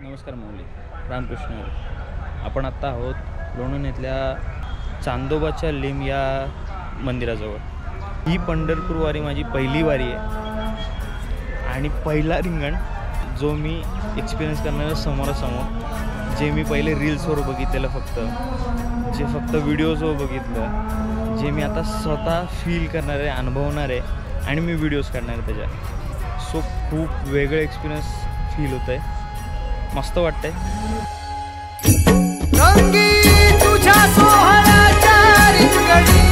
नमस्कार माऊली, रामकृष्ण हरी। आपण आत्ता आहोत लोणंद इथल्या चांदोबाच्या लिम या मंदिराजवळ। ही पंढरपूर वारी माझी पहिली वारी आहे आणि पहिला रिंगण जो मी एक्सपिरियन्स करणार आहे समोरासमोर। जे मी पहिले रील्सवर बघितलेलं जे फक्त व्हिडिओजवर बघितलं, जे मी आता स्वतः फील करणार आहे, अनुभवणार आहे आणि मी व्हिडिओज करणार आहे त्याच्या। सो खूप वेगळं एक्सपिरियन्स फील होतं आहे, मस्त वाटतंय। रंगी तुझ्या सोहळ्याच्या रिंगणी